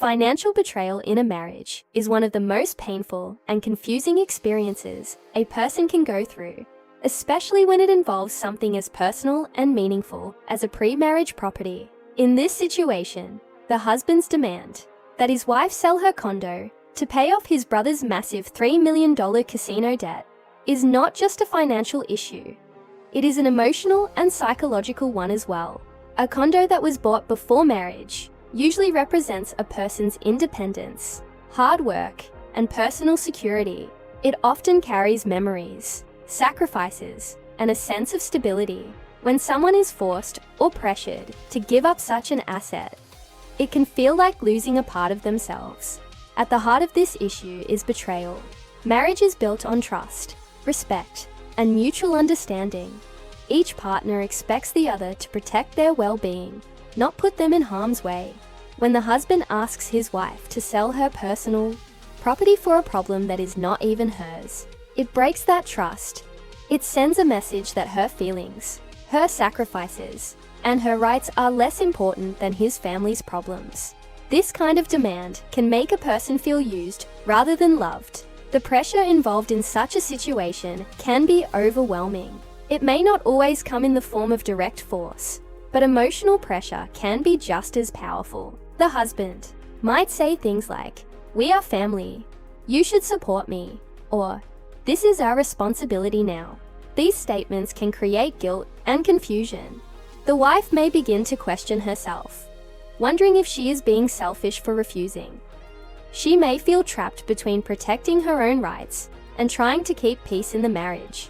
Financial betrayal in a marriage is one of the most painful and confusing experiences a person can go through, especially when it involves something as personal and meaningful as a pre-marriage property. In this situation, the husband's demand that his wife sell her condo to pay off his brother's massive $3 million casino debt is not just a financial issue. It is an emotional and psychological one as well. A condo that was bought before marriage usually represents a person's independence, hard work, and personal security. It often carries memories, sacrifices, and a sense of stability. When someone is forced or pressured to give up such an asset, it can feel like losing a part of themselves. At the heart of this issue is betrayal. Marriage is built on trust, respect, and mutual understanding. Each partner expects the other to protect their well-being, not put them in harm's way. When the husband asks his wife to sell her personal property for a problem that is not even hers, it breaks that trust. It sends a message that her feelings, her sacrifices, and her rights are less important than his family's problems. This kind of demand can make a person feel used rather than loved. The pressure involved in such a situation can be overwhelming. It may not always come in the form of direct force, but emotional pressure can be just as powerful. The husband might say things like, "We are family, you should support me," or "This is our responsibility now." These statements can create guilt and confusion. The wife may begin to question herself, wondering if she is being selfish for refusing. She may feel trapped between protecting her own rights and trying to keep peace in the marriage.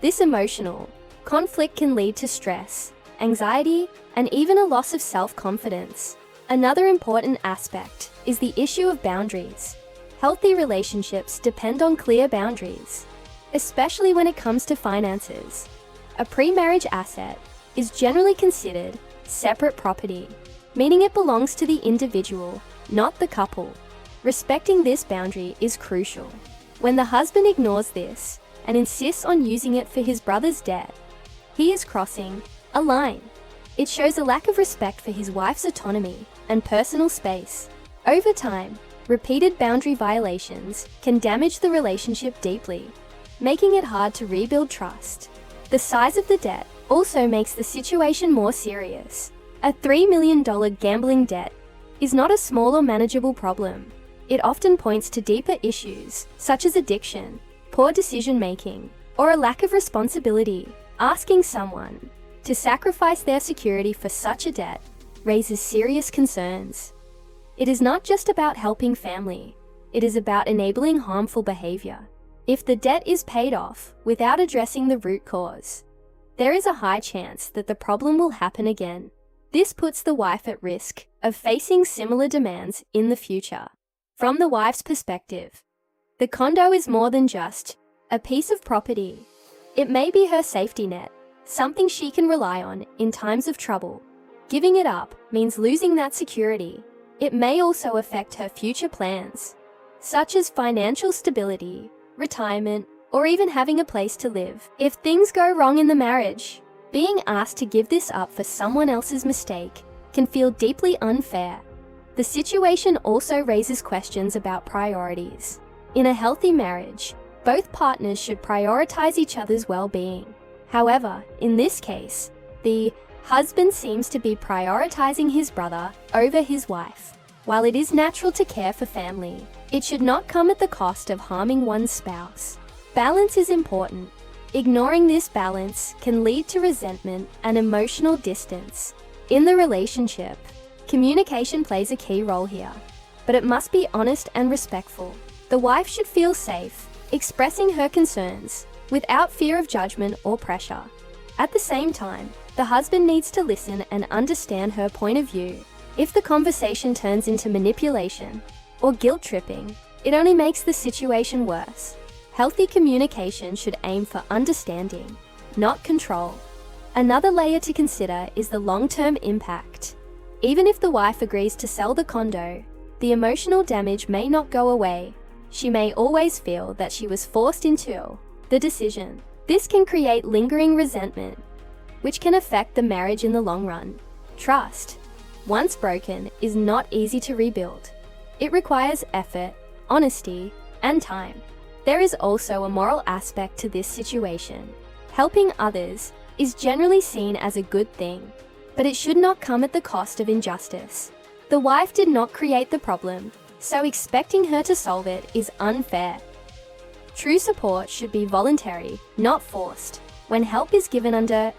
This emotional conflict can lead to stress, anxiety, and even a loss of self-confidence. Another important aspect is the issue of boundaries. Healthy relationships depend on clear boundaries, especially when it comes to finances. A pre-marriage asset is generally considered separate property, meaning it belongs to the individual, not the couple. Respecting this boundary is crucial. When the husband ignores this and insists on using it for his brother's debt, he is crossing a line. It shows a lack of respect for his wife's autonomy and personal space. Over time, repeated boundary violations can damage the relationship deeply, making it hard to rebuild trust. The size of the debt also makes the situation more serious. A $3 million gambling debt is not a small or manageable problem. It often points to deeper issues, such as addiction, poor decision-making, or a lack of responsibility. Asking someone to sacrifice their security for such a debt raises serious concerns. It is not just about helping family, it is about enabling harmful behavior. If the debt is paid off without addressing the root cause, there is a high chance that the problem will happen again. This puts the wife at risk of facing similar demands in the future. From the wife's perspective, the condo is more than just a piece of property. It may be her safety net, something she can rely on in times of trouble. Giving it up means losing that security. It may also affect her future plans, such as financial stability, retirement, or even having a place to live. If things go wrong in the marriage, being asked to give this up for someone else's mistake can feel deeply unfair. The situation also raises questions about priorities. In a healthy marriage, both partners should prioritize each other's well-being. However, in this case, the husband seems to be prioritizing his brother over his wife. While it is natural to care for family, it should not come at the cost of harming one's spouse. Balance is important. Ignoring this balance can lead to resentment and emotional distance. In the relationship, communication plays a key role here, but it must be honest and respectful. The wife should feel safe, expressing her concerns, without fear of judgment or pressure. At the same time, the husband needs to listen and understand her point of view. If the conversation turns into manipulation or guilt-tripping, it only makes the situation worse. Healthy communication should aim for understanding, not control. Another layer to consider is the long-term impact. Even if the wife agrees to sell the condo, the emotional damage may not go away. She may always feel that she was forced into the decision. This can create lingering resentment, which can affect the marriage in the long run. Trust once broken, is not easy to rebuild. It requires effort, honesty, and time. There is also a moral aspect to this situation. Helping others is generally seen as a good thing, but it should not come at the cost of injustice. The wife did not create the problem, so expecting her to solve it is unfair. True support should be voluntary, not forced. When help is given under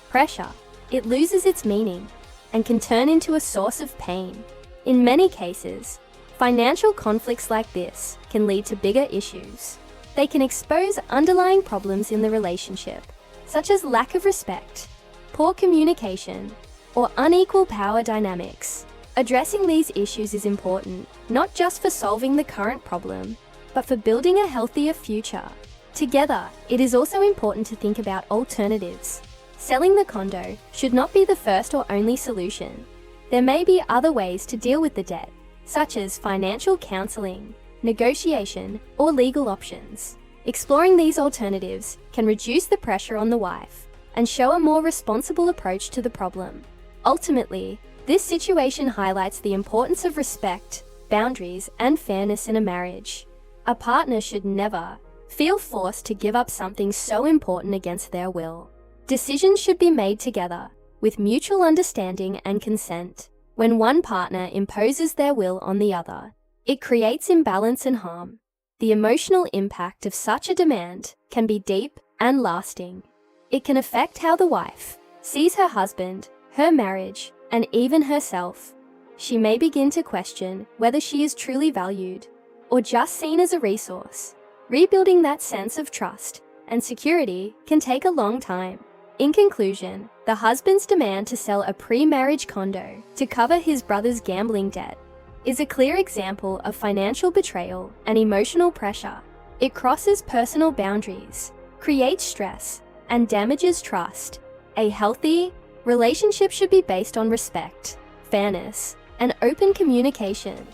pressure, it loses its meaning and can turn into a source of pain. In many cases, financial conflicts like this can lead to bigger issues. They can expose underlying problems in the relationship, such as lack of respect, poor communication, or unequal power dynamics. Addressing these issues is important, not just for solving the current problem, but for building a healthier future. Together, it is also important to think about alternatives. Selling the condo should not be the first or only solution. There may be other ways to deal with the debt, such as financial counseling, negotiation, or legal options. Exploring these alternatives can reduce the pressure on the wife and show a more responsible approach to the problem. Ultimately, this situation highlights the importance of respect, boundaries, and fairness in a marriage. A partner should never feel forced to give up something so important against their will. Decisions should be made together, with mutual understanding and consent. When one partner imposes their will on the other, it creates imbalance and harm. The emotional impact of such a demand can be deep and lasting. It can affect how the wife sees her husband, her marriage, and even herself. She may begin to question whether she is truly valued or just seen as a resource. Rebuilding that sense of trust and security can take a long time. In conclusion, the husband's demand to sell a pre-marriage condo to cover his brother's gambling debt is a clear example of financial betrayal and emotional pressure. It crosses personal boundaries, creates stress, and damages trust. A healthy relationship should be based on respect, fairness, and open communication,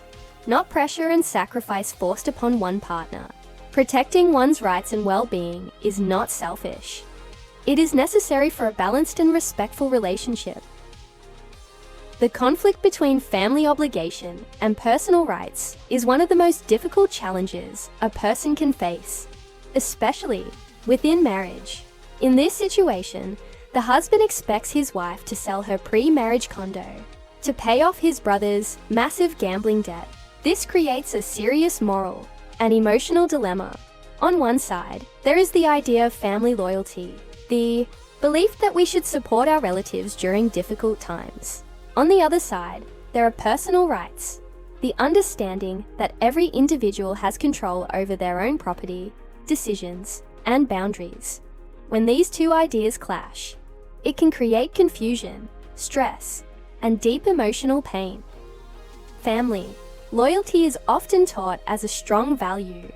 not pressure and sacrifice forced upon one partner. Protecting one's rights and well-being is not selfish. It is necessary for a balanced and respectful relationship. The conflict between family obligation and personal rights is one of the most difficult challenges a person can face, especially within marriage. In this situation, the husband expects his wife to sell her pre-marriage condo to pay off his brother's massive gambling debt. This creates a serious moral and emotional dilemma. On one side, there is the idea of family loyalty, the belief that we should support our relatives during difficult times. On the other side, there are personal rights, the understanding that every individual has control over their own property, decisions, and boundaries. When these two ideas clash, it can create confusion, stress, and deep emotional pain. Family loyalty is often taught as a strong value.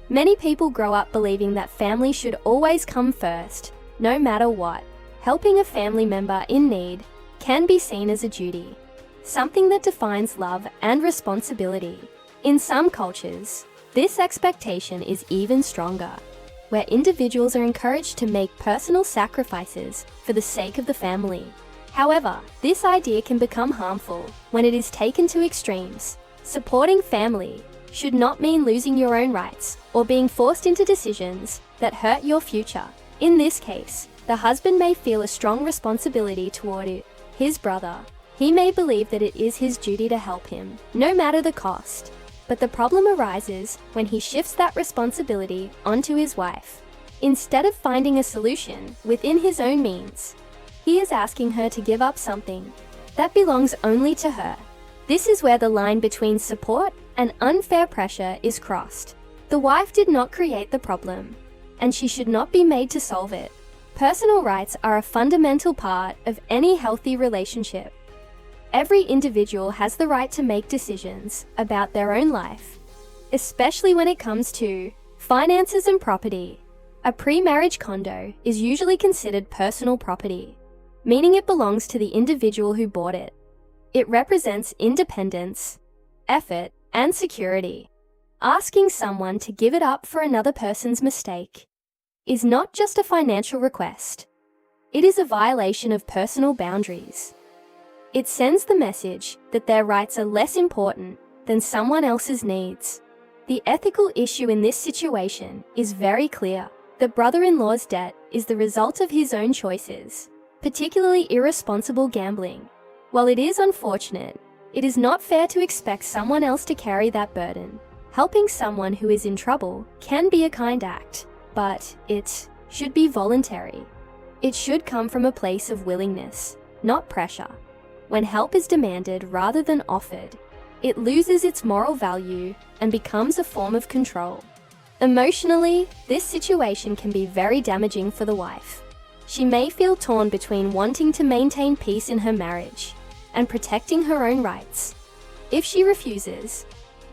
Many people grow up believing that family should always come first, no matter what. Helping a family member in need can be seen as a duty, something that defines love and responsibility. In some cultures, this expectation is even stronger, where individuals are encouraged to make personal sacrifices for the sake of the family. However, this idea can become harmful when it is taken to extremes. Supporting family should not mean losing your own rights or being forced into decisions that hurt your future. In this case, the husband may feel a strong responsibility toward his brother. He may believe that it is his duty to help him, no matter the cost. But the problem arises when he shifts that responsibility onto his wife. Instead of finding a solution within his own means, he is asking her to give up something that belongs only to her. This is where the line between support and unfair pressure is crossed. The wife did not create the problem, and she should not be made to solve it. Personal rights are a fundamental part of any healthy relationship. Every individual has the right to make decisions about their own life, especially when it comes to finances and property. A pre-marriage condo is usually considered personal property, meaning it belongs to the individual who bought it. It represents independence, effort, and security. Asking someone to give it up for another person's mistake is not just a financial request. It is a violation of personal boundaries. It sends the message that their rights are less important than someone else's needs. The ethical issue in this situation is very clear. The brother-in-law's debt is the result of his own choices, particularly irresponsible gambling. While it is unfortunate, it is not fair to expect someone else to carry that burden. Helping someone who is in trouble can be a kind act, but it should be voluntary. It should come from a place of willingness, not pressure. When help is demanded rather than offered, it loses its moral value and becomes a form of control. Emotionally, this situation can be very damaging for the wife. She may feel torn between wanting to maintain peace in her marriage and protecting her own rights. If she refuses,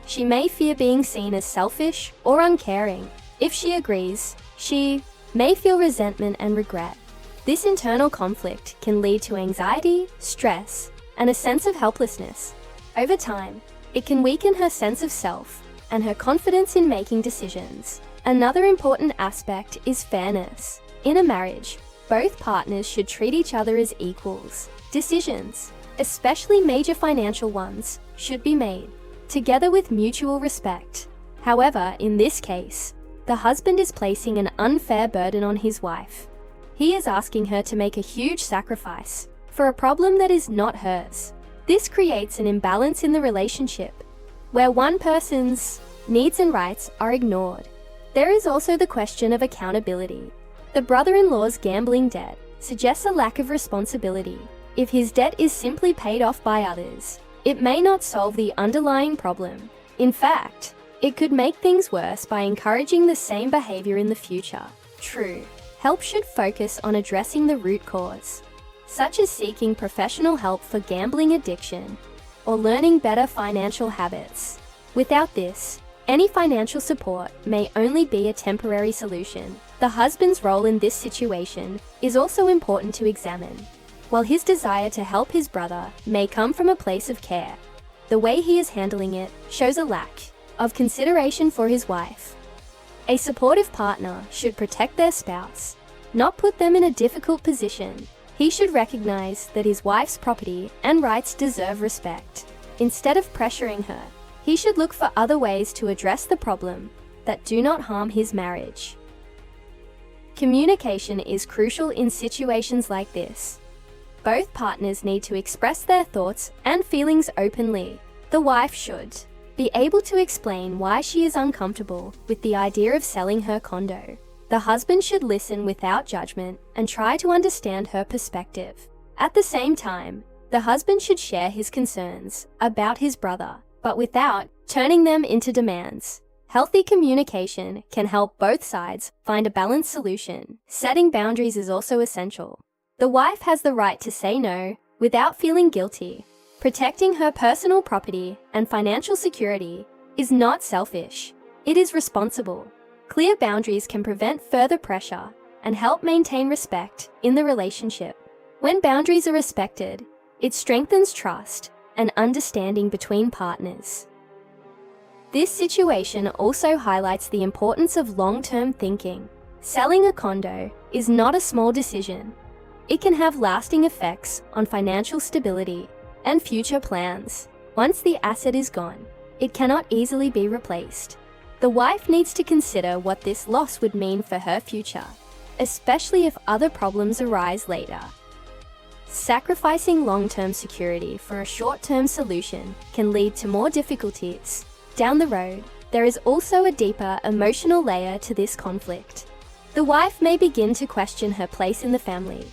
she may fear being seen as selfish or uncaring. If she agrees, she may feel resentment and regret. This internal conflict can lead to anxiety, stress, and a sense of helplessness. Over time, it can weaken her sense of self and her confidence in making decisions. Another important aspect is fairness. In a marriage, both partners should treat each other as equals. Decisions, especially major financial ones, should be made together with mutual respect. However, in this case, the husband is placing an unfair burden on his wife. He is asking her to make a huge sacrifice for a problem that is not hers. This creates an imbalance in the relationship, where one person's needs and rights are ignored. There is also the question of accountability. The brother-in-law's gambling debt suggests a lack of responsibility. If his debt is simply paid off by others, it may not solve the underlying problem. In fact, it could make things worse by encouraging the same behavior in the future. True, help should focus on addressing the root cause, such as seeking professional help for gambling addiction or learning better financial habits. Without this, any financial support may only be a temporary solution. The husband's role in this situation is also important to examine. While his desire to help his brother may come from a place of care, the way he is handling it shows a lack of consideration for his wife. A supportive partner should protect their spouse, not put them in a difficult position. He should recognize that his wife's property and rights deserve respect. Instead of pressuring her, he should look for other ways to address the problem that do not harm his marriage. Communication is crucial in situations like this. Both partners need to express their thoughts and feelings openly. The wife should be able to explain why she is uncomfortable with the idea of selling her condo. The husband should listen without judgment and try to understand her perspective. At the same time, the husband should share his concerns about his brother, but without turning them into demands. Healthy communication can help both sides find a balanced solution. Setting boundaries is also essential. The wife has the right to say no without feeling guilty. Protecting her personal property and financial security is not selfish. It is responsible. Clear boundaries can prevent further pressure and help maintain respect in the relationship. When boundaries are respected, it strengthens trust and understanding between partners. This situation also highlights the importance of long-term thinking. Selling a condo is not a small decision. It can have lasting effects on financial stability and future plans. Once the asset is gone, it cannot easily be replaced. The wife needs to consider what this loss would mean for her future, especially if other problems arise later. Sacrificing long-term security for a short-term solution can lead to more difficulties down the road. There is also a deeper emotional layer to this conflict. The wife may begin to question her place in the family.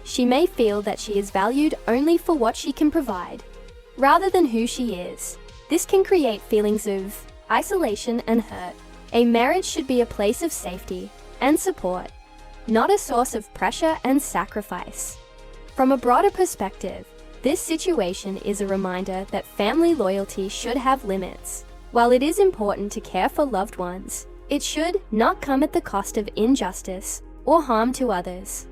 She may feel that she is valued only for what she can provide, rather than who she is. This can create feelings of isolation and hurt. A marriage should be a place of safety and support, not a source of pressure and sacrifice. From a broader perspective, this situation is a reminder that family loyalty should have limits. While it is important to care for loved ones, it should not come at the cost of injustice or harm to others.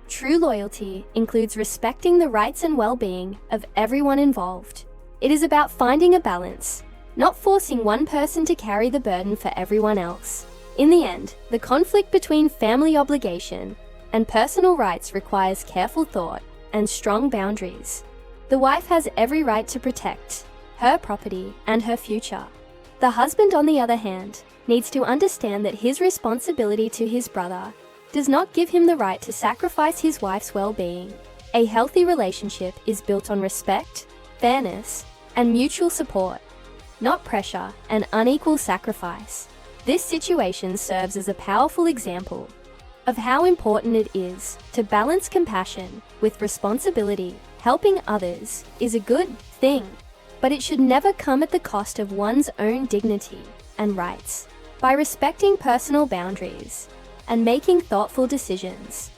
True loyalty includes respecting the rights and well-being of everyone involved. It is about finding a balance, not forcing one person to carry the burden for everyone else. In the end, the conflict between family obligation and personal rights requires careful thought and strong boundaries. The wife has every right to protect her property and her future. The husband, on the other hand, needs to understand that his responsibility to his brother does not give him the right to sacrifice his wife's well-being. A healthy relationship is built on respect, fairness, and mutual support, not pressure and unequal sacrifice. This situation serves as a powerful example of how important it is to balance compassion with responsibility. Helping others is a good thing, but it should never come at the cost of one's own dignity and rights. By respecting personal boundaries and making thoughtful decisions,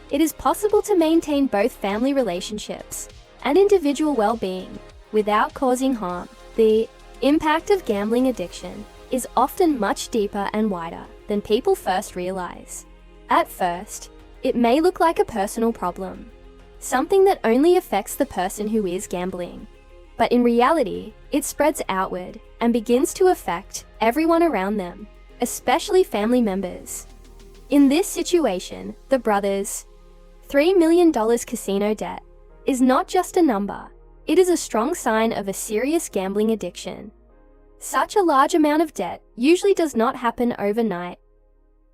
it is possible to maintain both family relationships and individual well-being without causing harm. The impact of gambling addiction is often much deeper and wider than people first realize. At first, it may look like a personal problem, something that only affects the person who is gambling. But in reality, it spreads outward and begins to affect everyone around them, especially family members. In this situation, the brothers' $3 million casino debt is not just a number, it is a strong sign of a serious gambling addiction. Such a large amount of debt usually does not happen overnight.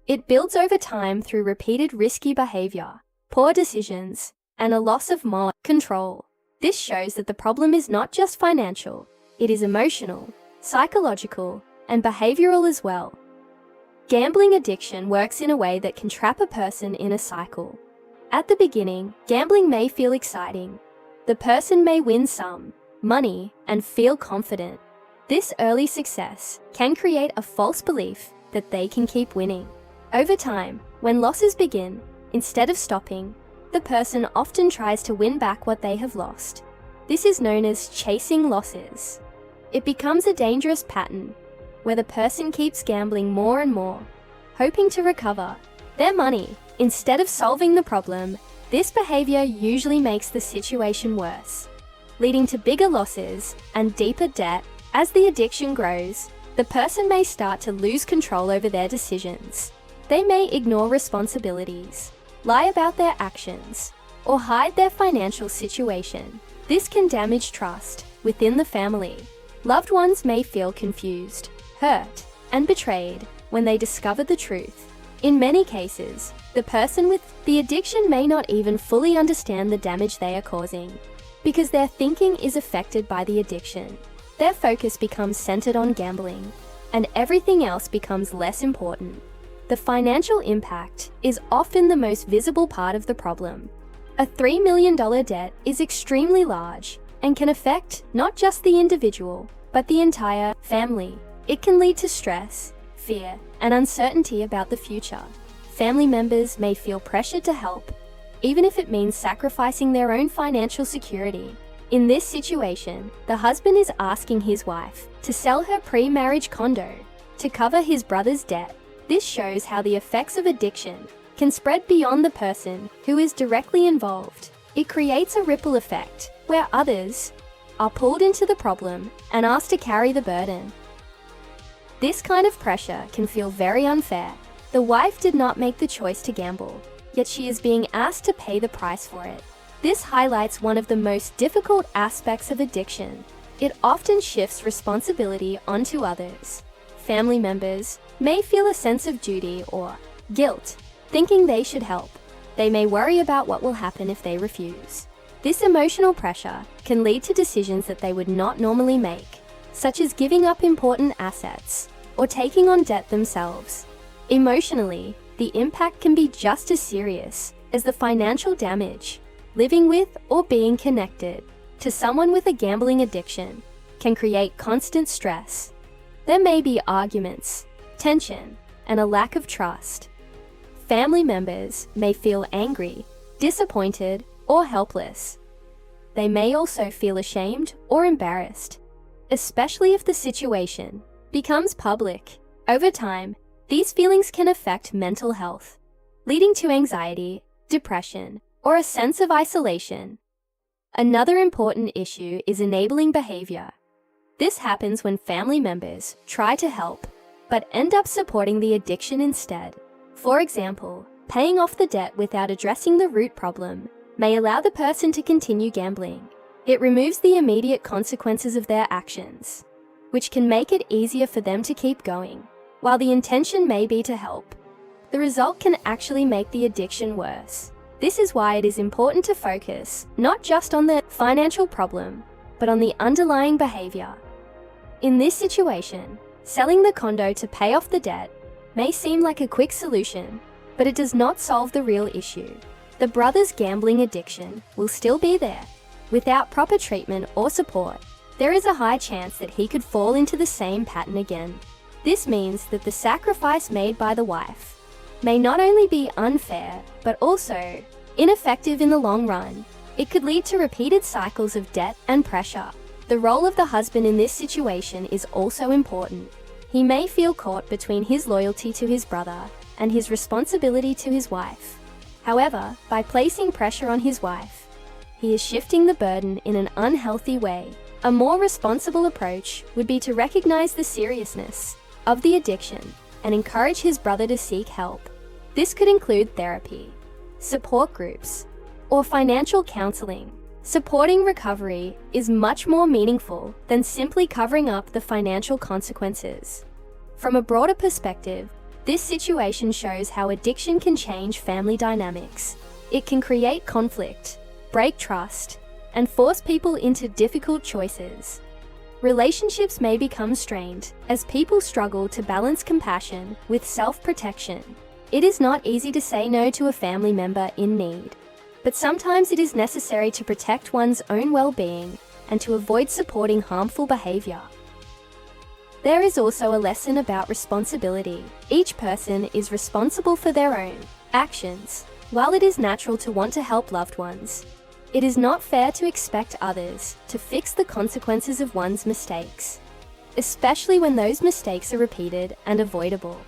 It builds over time through repeated risky behavior, poor decisions, and a loss of moral control. This shows that the problem is not just financial, it is emotional, psychological, and behavioral as well. Gambling addiction works in a way that can trap a person in a cycle. At the beginning, gambling may feel exciting. The person may win some money and feel confident. This early success can create a false belief that they can keep winning. Over time, when losses begin, instead of stopping, the person often tries to win back what they have lost. This is known as chasing losses. It becomes a dangerous pattern where the person keeps gambling more and more, hoping to recover their money. Instead of solving the problem, this behavior usually makes the situation worse, leading to bigger losses and deeper debt. As the addiction grows, the person may start to lose control over their decisions. They may ignore responsibilities, lie about their actions, or hide their financial situation. This can damage trust within the family. Loved ones may feel confused, hurt, and betrayed when they discover the truth. In many cases, the person with the addiction may not even fully understand the damage they are causing, because their thinking is affected by the addiction. Their focus becomes centered on gambling, and everything else becomes less important. The financial impact is often the most visible part of the problem. A $3 million debt is extremely large and can affect not just the individual, but the entire family. It can lead to stress, fear, and uncertainty about the future. Family members may feel pressured to help, even if it means sacrificing their own financial security. In this situation, the husband is asking his wife to sell her pre-marriage condo to cover his brother's debt. This shows how the effects of addiction can spread beyond the person who is directly involved. It creates a ripple effect where others are pulled into the problem and asked to carry the burden. This kind of pressure can feel very unfair. The wife did not make the choice to gamble, yet she is being asked to pay the price for it. This highlights one of the most difficult aspects of addiction. It often shifts responsibility onto others. Family members may feel a sense of duty or guilt, thinking they should help. They may worry about what will happen if they refuse. This emotional pressure can lead to decisions that they would not normally make, such as giving up important assets or taking on debt themselves. Emotionally, the impact can be just as serious as the financial damage. Living with or being connected to someone with a gambling addiction can create constant stress. There may be arguments, tension, and a lack of trust. Family members may feel angry, disappointed, or helpless. They may also feel ashamed or embarrassed, especially if the situation becomes public. Over time, these feelings can affect mental health, leading to anxiety, depression, or a sense of isolation. Another important issue is enabling behavior. This happens when family members try to help, but end up supporting the addiction instead. For example, paying off the debt without addressing the root problem may allow the person to continue gambling. It removes the immediate consequences of their actions, which can make it easier for them to keep going. While the intention may be to help, the result can actually make the addiction worse. This is why it is important to focus not just on the financial problem, but on the underlying behavior. In this situation, selling the condo to pay off the debt may seem like a quick solution, but it does not solve the real issue. The brother's gambling addiction will still be there. Without proper treatment or support, there is a high chance that he could fall into the same pattern again. This means that the sacrifice made by the wife may not only be unfair, but also ineffective in the long run. It could lead to repeated cycles of debt and pressure. The role of the husband in this situation is also important. He may feel caught between his loyalty to his brother and his responsibility to his wife. However, by placing pressure on his wife, he is shifting the burden in an unhealthy way. A more responsible approach would be to recognize the seriousness of the addiction and encourage his brother to seek help. This could include therapy, support groups, or financial counseling. Supporting recovery is much more meaningful than simply covering up the financial consequences. From a broader perspective, this situation shows how addiction can change family dynamics. It can create conflict, break trust, and force people into difficult choices. Relationships may become strained as people struggle to balance compassion with self-protection. It is not easy to say no to a family member in need, but sometimes it is necessary to protect one's own well-being and to avoid supporting harmful behavior. There is also a lesson about responsibility. Each person is responsible for their own actions. While it is natural to want to help loved ones, it is not fair to expect others to fix the consequences of one's mistakes, especially when those mistakes are repeated and avoidable.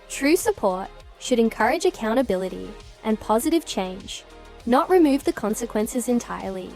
True support should encourage accountability and positive change, not remove the consequences entirely.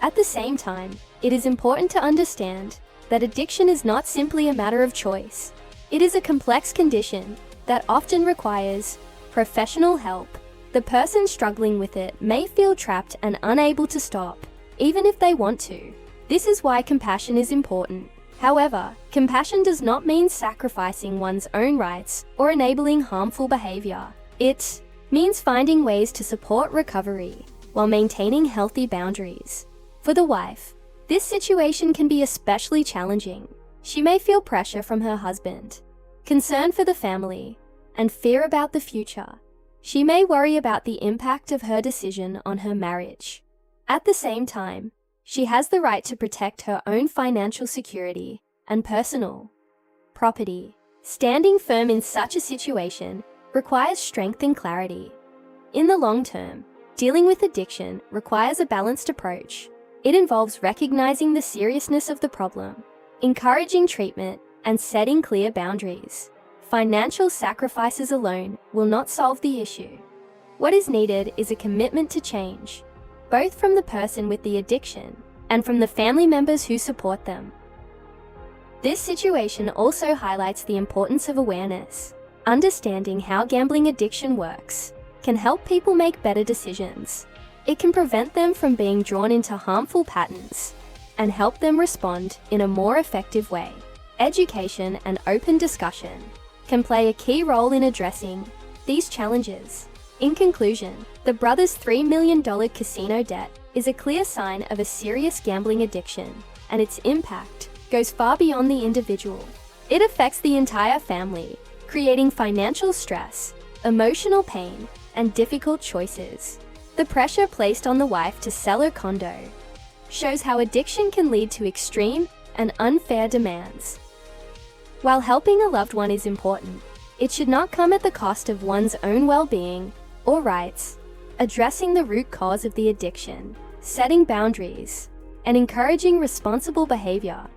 At the same time, it is important to understand that addiction is not simply a matter of choice. It is a complex condition that often requires professional help. The person struggling with it may feel trapped and unable to stop, even if they want to. This is why compassion is important. However, compassion does not mean sacrificing one's own rights or enabling harmful behavior. It means finding ways to support recovery while maintaining healthy boundaries. For the wife, this situation can be especially challenging. She may feel pressure from her husband, concern for the family, and fear about the future. She may worry about the impact of her decision on her marriage. At the same time, she has the right to protect her own financial security and personal property. Standing firm in such a situation requires strength and clarity. In the long term, dealing with addiction requires a balanced approach. It involves recognizing the seriousness of the problem, encouraging treatment, and setting clear boundaries. Financial sacrifices alone will not solve the issue. What is needed is a commitment to change, both from the person with the addiction and from the family members who support them. This situation also highlights the importance of awareness. Understanding how gambling addiction works can help people make better decisions. It can prevent them from being drawn into harmful patterns and help them respond in a more effective way. Education and open discussion can play a key role in addressing these challenges. In conclusion, the brothers' $3 million casino debt is a clear sign of a serious gambling addiction, and its impact goes far beyond the individual. It affects the entire family, creating financial stress, emotional pain, and difficult choices. The pressure placed on the wife to sell her condo shows how addiction can lead to extreme and unfair demands. While helping a loved one is important, it should not come at the cost of one's own well-being or rights. Addressing the root cause of the addiction, setting boundaries, and encouraging responsible behavior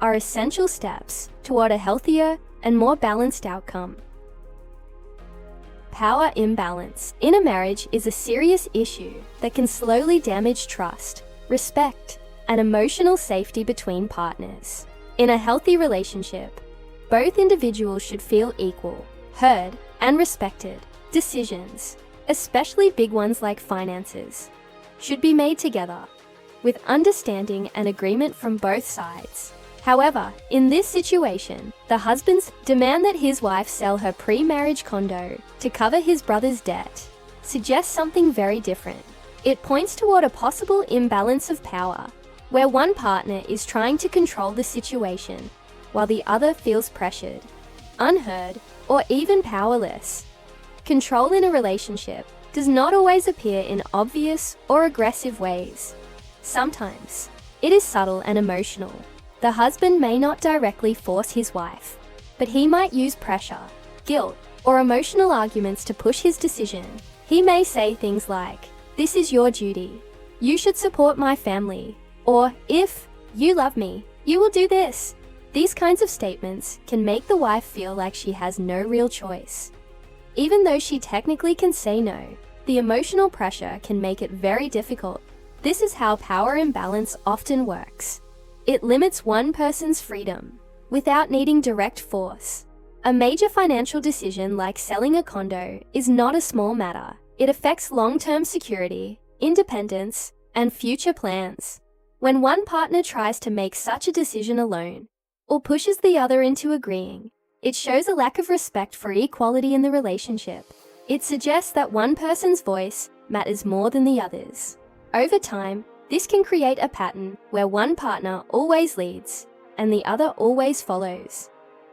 are essential steps toward a healthier and more balanced outcome. Power imbalance in a marriage is a serious issue that can slowly damage trust, respect, and emotional safety between partners. In a healthy relationship, both individuals should feel equal, heard, and respected. Decisions, especially big ones like finances, should be made together. with understanding and agreement from both sides. However, in this situation, the husband's demand that his wife sell her pre-marriage condo to cover his brother's debt suggests something very different. It points toward a possible imbalance of power, where one partner is trying to control the situation, while the other feels pressured, unheard, or even powerless. Control in a relationship does not always appear in obvious or aggressive ways. Sometimes, it is subtle and emotional. The husband may not directly force his wife, but he might use pressure, guilt, or emotional arguments to push his decision. He may say things like, "This is your duty. You should support my family." Or, "If you love me, you will do this." These kinds of statements can make the wife feel like she has no real choice. Even though she technically can say no, the emotional pressure can make it very difficult. This is how power imbalance often works. It limits one person's freedom without needing direct force. A major financial decision like selling a condo is not a small matter. It affects long-term security, independence, and future plans. When one partner tries to make such a decision alone, or pushes the other into agreeing, it shows a lack of respect for equality in the relationship. It suggests that one person's voice matters more than the other's. Over time, this can create a pattern where one partner always leads and the other always follows,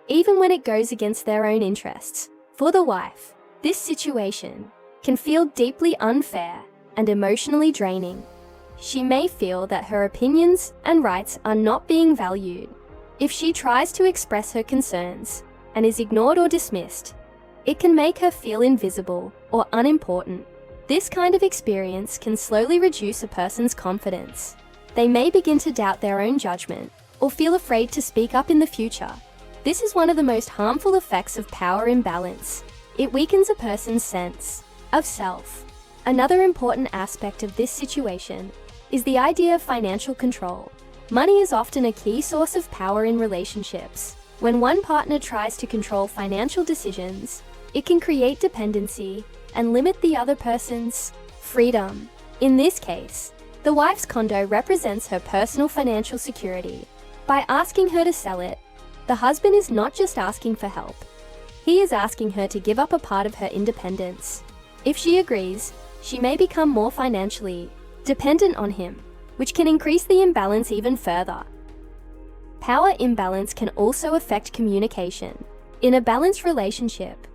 even when it goes against their own interests. For the wife, this situation can feel deeply unfair and emotionally draining. She may feel that her opinions and rights are not being valued. If she tries to express her concerns and is ignored or dismissed, it can make her feel invisible or unimportant. This kind of experience can slowly reduce a person's confidence. They may begin to doubt their own judgment or feel afraid to speak up in the future. This is one of the most harmful effects of power imbalance. It weakens a person's sense of self. Another important aspect of this situation is the idea of financial control. Money is often a key source of power in relationships. When one partner tries to control financial decisions, it can create dependency and limit the other person's freedom. In this case, the wife's condo represents her personal financial security. By asking her to sell it, the husband is not just asking for help. He is asking her to give up a part of her independence. If she agrees, she may become more financially dependent on him, which can increase the imbalance even further. Power imbalance can also affect communication. In a balanced relationship,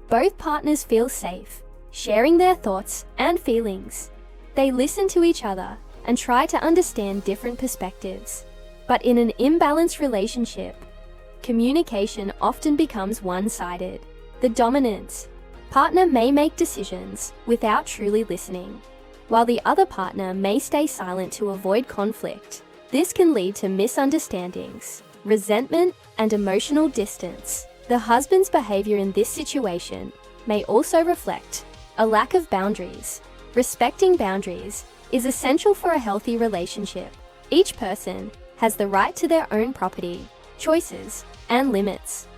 both partners feel safe, sharing their thoughts and feelings. They listen to each other and try to understand different perspectives. But in an imbalanced relationship, communication often becomes one-sided. The dominant partner may make decisions without truly listening, while the other partner may stay silent to avoid conflict. This can lead to misunderstandings, resentment, and emotional distance. The husband's behavior in this situation may also reflect a lack of boundaries. Respecting boundaries is essential for a healthy relationship. Each person has the right to their own property, choices, and limits.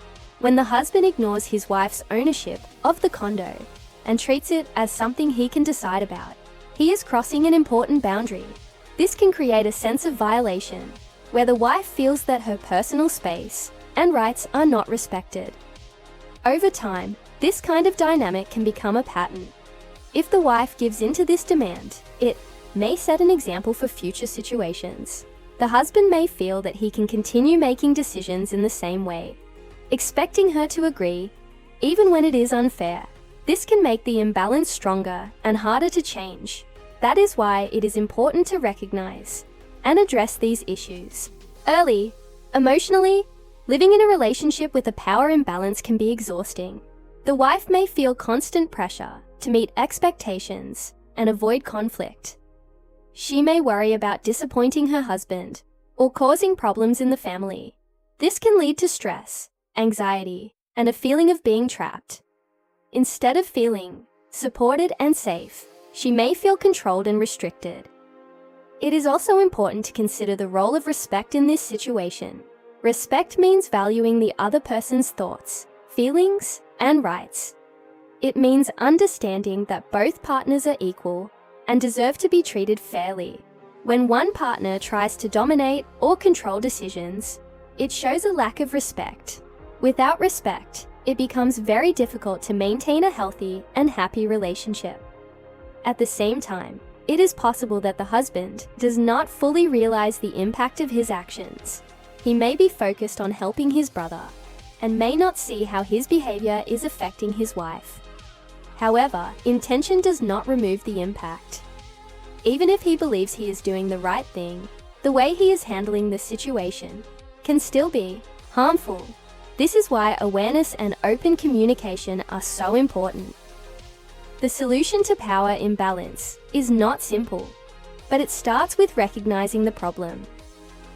When the husband ignores his wife's ownership of the condo and treats it as something he can decide about, he is crossing an important boundary. This can create a sense of violation, where the wife feels that her personal space and rights are not respected. Over time, this kind of dynamic can become a pattern. If the wife gives in to this demand, it may set an example for future situations. The husband may feel that he can continue making decisions in the same way, expecting her to agree, even when it is unfair. This can make the imbalance stronger and harder to change. That is why it is important to recognize and address these issues early. Emotionally, living in a relationship with a power imbalance can be exhausting. The wife may feel constant pressure to meet expectations and avoid conflict. She may worry about disappointing her husband or causing problems in the family. This can lead to stress, anxiety, and a feeling of being trapped. Instead of feeling supported and safe, she may feel controlled and restricted. It is also important to consider the role of respect in this situation. Respect means valuing the other person's thoughts, feelings, and rights. It means understanding that both partners are equal and deserve to be treated fairly. When one partner tries to dominate or control decisions, it shows a lack of respect. Without respect, it becomes very difficult to maintain a healthy and happy relationship. At the same time, it is possible that the husband does not fully realize the impact of his actions. He may be focused on helping his brother and may not see how his behavior is affecting his wife. However, intention does not remove the impact. Even if he believes he is doing the right thing, the way he is handling the situation can still be harmful. This is why awareness and open communication are so important. The solution to power imbalance is not simple, but it starts with recognizing the problem.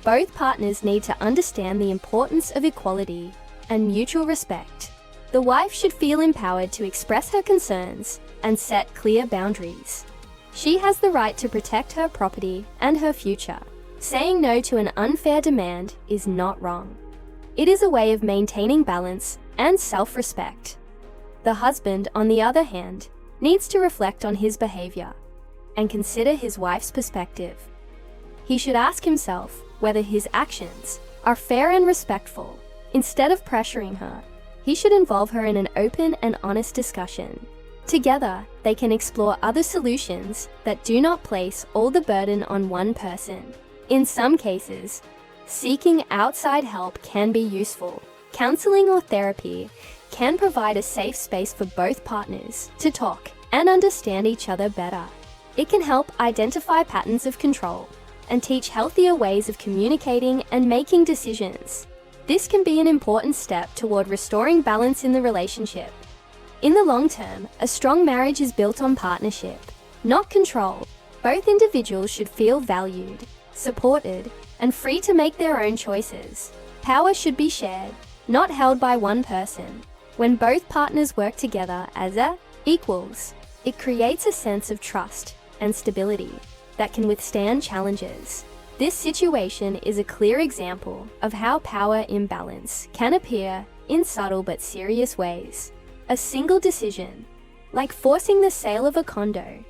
Both partners need to understand the importance of equality and mutual respect. The wife should feel empowered to express her concerns and set clear boundaries. She has the right to protect her property and her future. Saying no to an unfair demand is not wrong. It is a way of maintaining balance and self-respect. The husband, on the other hand, needs to reflect on his behavior and consider his wife's perspective. He should ask himself whether his actions are fair and respectful. Instead of pressuring her, he should involve her in an open and honest discussion. Together, they can explore other solutions that do not place all the burden on one person. In some cases, seeking outside help can be useful. Counseling or therapy can provide a safe space for both partners to talk and understand each other better. It can help identify patterns of control and teach healthier ways of communicating and making decisions. This can be an important step toward restoring balance in the relationship. In the long term, a strong marriage is built on partnership, not control. Both individuals should feel valued, supported, and free to make their own choices. Power should be shared, not held by one person. When both partners work together as equals, it creates a sense of trust and stability that can withstand challenges. This situation is a clear example of how power imbalance can appear in subtle but serious ways. A single decision, like forcing the sale of a condo,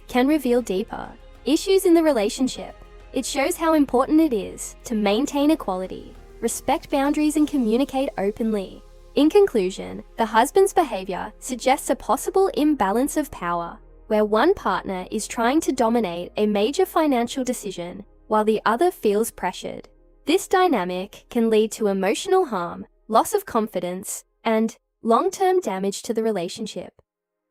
can reveal deeper issues in the relationship. It shows how important it is to maintain equality, respect boundaries, and communicate openly. In conclusion, the husband's behavior suggests a possible imbalance of power, where one partner is trying to dominate a major financial decision while the other feels pressured. This dynamic can lead to emotional harm, loss of confidence, and long-term damage to the relationship.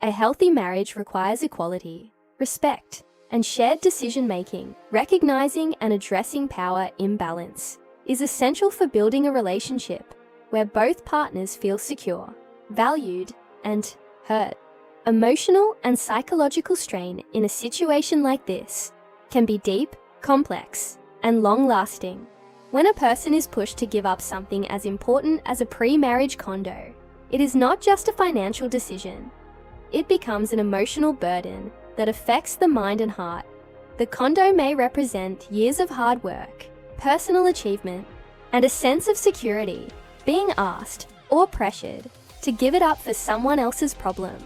A healthy marriage requires equality, respect, and shared decision-making. Recognizing and addressing power imbalance is essential for building a relationship where both partners feel secure, valued, and heard. Emotional and psychological strain in a situation like this can be deep, complex, and long-lasting. When a person is pushed to give up something as important as a pre-marriage condo, it is not just a financial decision. It becomes an emotional burden that affects the mind and heart. The condo may represent years of hard work, personal achievement, and a sense of security. Being asked or pressured to give it up for someone else's problem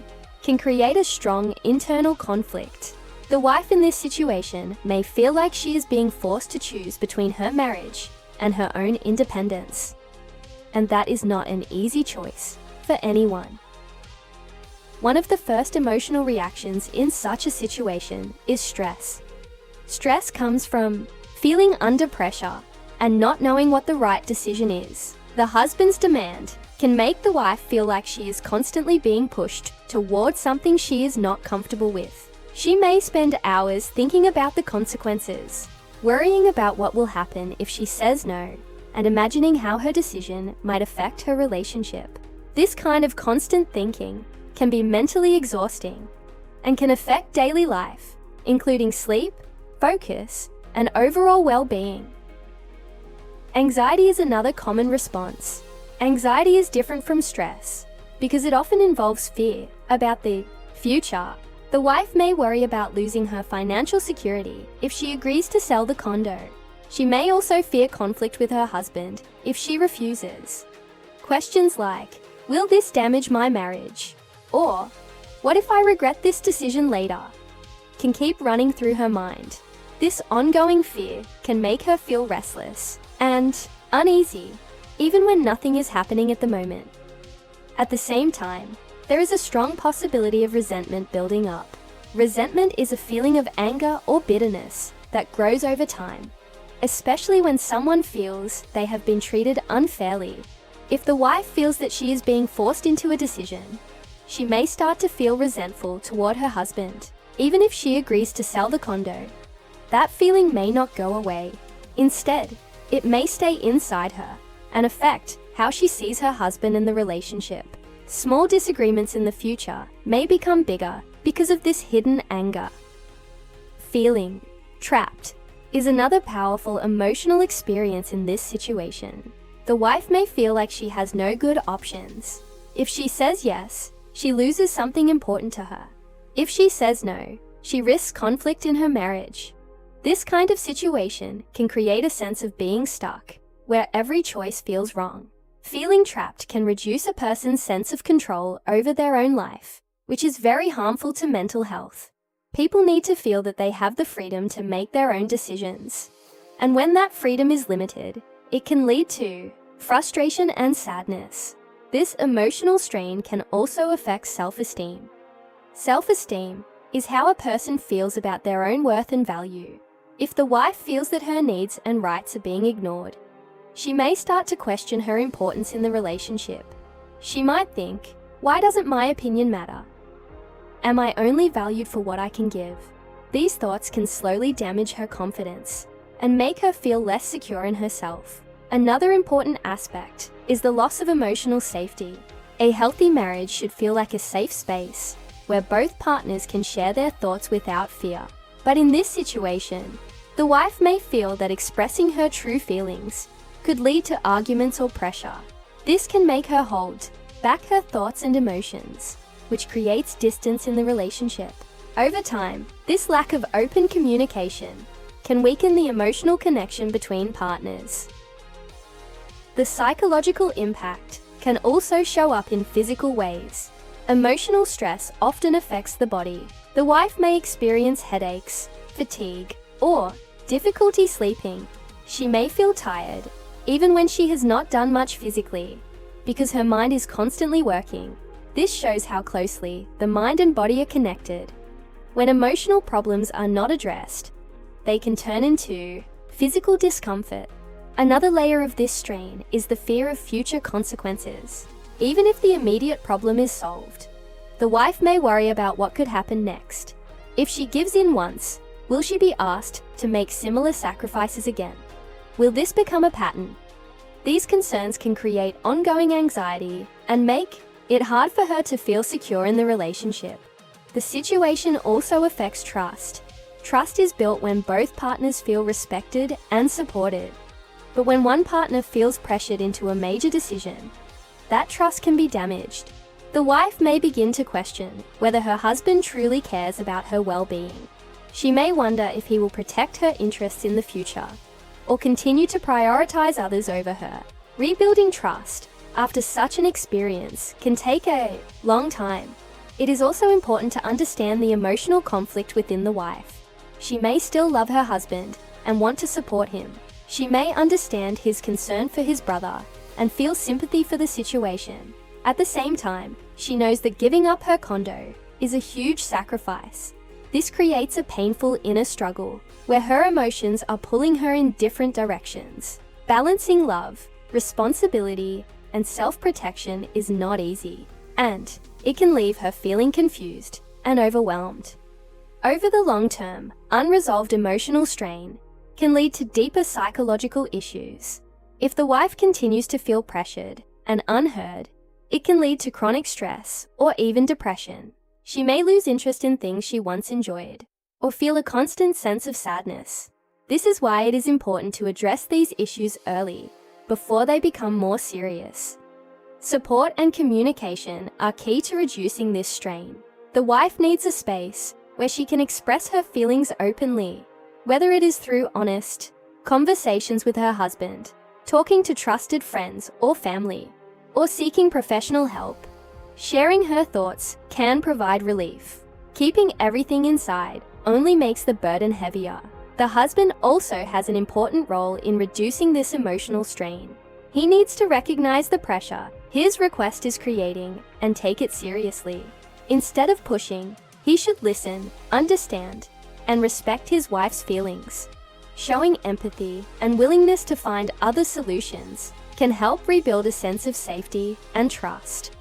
can create a strong internal conflict. The wife in this situation may feel like she is being forced to choose between her marriage and her own independence. And that is not an easy choice for anyone. One of the first emotional reactions in such a situation is stress. Stress comes from feeling under pressure and not knowing what the right decision is. The husband's demand can make the wife feel like she is constantly being pushed towards something she is not comfortable with. She may spend hours thinking about the consequences, worrying about what will happen if she says no, and imagining how her decision might affect her relationship. This kind of constant thinking can be mentally exhausting and can affect daily life, including sleep, focus, and overall well-being. Anxiety is another common response. Anxiety is different from stress because it often involves fear about the future. The wife may worry about losing her financial security if she agrees to sell the condo. She may also fear conflict with her husband if she refuses. Questions like, will this damage my marriage? Or, what if I regret this decision later? Can keep running through her mind. This ongoing fear can make her feel restless and uneasy, even when nothing is happening at the moment. At the same time, there is a strong possibility of resentment building up. Resentment is a feeling of anger or bitterness that grows over time, especially when someone feels they have been treated unfairly. If the wife feels that she is being forced into a decision, she may start to feel resentful toward her husband, even if she agrees to sell the condo. That feeling may not go away. Instead, it may stay inside her and affect how she sees her husband and the relationship. Small disagreements in the future may become bigger because of this hidden anger. Feeling trapped is another powerful emotional experience in this situation. The wife may feel like she has no good options. If she says yes, she loses something important to her. If she says no, she risks conflict in her marriage. This kind of situation can create a sense of being stuck, where every choice feels wrong. Feeling trapped can reduce a person's sense of control over their own life, which is very harmful to mental health. People need to feel that they have the freedom to make their own decisions. And when that freedom is limited, it can lead to frustration and sadness. This emotional strain can also affect self-esteem. Self-esteem is how a person feels about their own worth and value. If the wife feels that her needs and rights are being ignored, she may start to question her importance in the relationship. She might think, why doesn't my opinion matter? Am I only valued for what I can give? These thoughts can slowly damage her confidence and make her feel less secure in herself. Another important aspect is the loss of emotional safety. A healthy marriage should feel like a safe space where both partners can share their thoughts without fear. But in this situation, the wife may feel that expressing her true feelings could lead to arguments or pressure. This can make her hold back her thoughts and emotions, which creates distance in the relationship. Over time, this lack of open communication can weaken the emotional connection between partners. The psychological impact can also show up in physical ways. Emotional stress often affects the body. The wife may experience headaches, fatigue, or difficulty sleeping. She may feel tired, even when she has not done much physically, because her mind is constantly working. This shows how closely the mind and body are connected. When emotional problems are not addressed, they can turn into physical discomfort. Another layer of this strain is the fear of future consequences. Even if the immediate problem is solved, the wife may worry about what could happen next. If she gives in once, will she be asked to make similar sacrifices again? Will this become a pattern? These concerns can create ongoing anxiety and make it hard for her to feel secure in the relationship. The situation also affects trust. Trust is built when both partners feel respected and supported. But when one partner feels pressured into a major decision, that trust can be damaged. The wife may begin to question whether her husband truly cares about her well-being. She may wonder if he will protect her interests in the future or continue to prioritize others over her. Rebuilding trust after such an experience can take a long time. It is also important to understand the emotional conflict within the wife. She may still love her husband and want to support him. She may understand his concern for his brother and feel sympathy for the situation. At the same time, she knows that giving up her condo is a huge sacrifice. This creates a painful inner struggle where her emotions are pulling her in different directions. Balancing love, responsibility, and self-protection is not easy, and it can leave her feeling confused and overwhelmed. Over the long term, unresolved emotional strain can lead to deeper psychological issues. If the wife continues to feel pressured and unheard, it can lead to chronic stress or even depression. She may lose interest in things she once enjoyed or feel a constant sense of sadness. This is why it is important to address these issues early, before they become more serious. Support and communication are key to reducing this strain. The wife needs a space where she can express her feelings openly, whether it is through honest conversations with her husband, talking to trusted friends or family, or seeking professional help. Sharing her thoughts can provide relief. Keeping everything inside only makes the burden heavier. The husband also has an important role in reducing this emotional strain. He needs to recognize the pressure his request is creating and take it seriously. Instead of pushing, he should listen, understand, and respect his wife's feelings. Showing empathy and willingness to find other solutions can help rebuild a sense of safety and trust.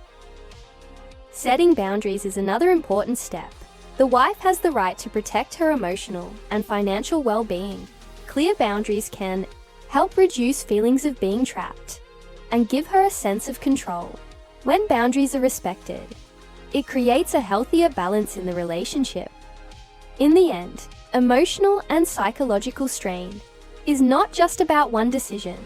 Setting boundaries is another important step. The wife has the right to protect her emotional and financial well-being. Clear boundaries can help reduce feelings of being trapped and give her a sense of control. When boundaries are respected, it creates a healthier balance in the relationship. In the end, emotional and psychological strain is not just about one decision.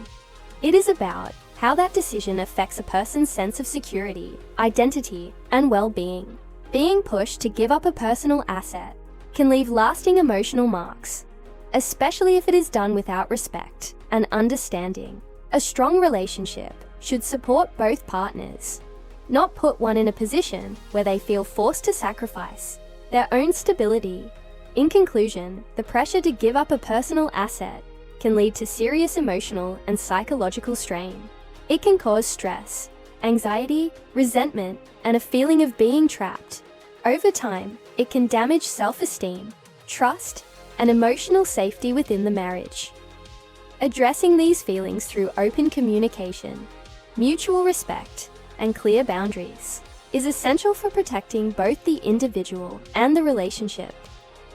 It is about how that decision affects a person's sense of security, identity, and well-being. Being pushed to give up a personal asset can leave lasting emotional marks, especially if it is done without respect and understanding. A strong relationship should support both partners, not put one in a position where they feel forced to sacrifice their own stability. In conclusion, the pressure to give up a personal asset can lead to serious emotional and psychological strain. It can cause stress, anxiety, resentment, and a feeling of being trapped. Over time, it can damage self-esteem, trust, and emotional safety within the marriage. Addressing these feelings through open communication, mutual respect, and clear boundaries is essential for protecting both the individual and the relationship.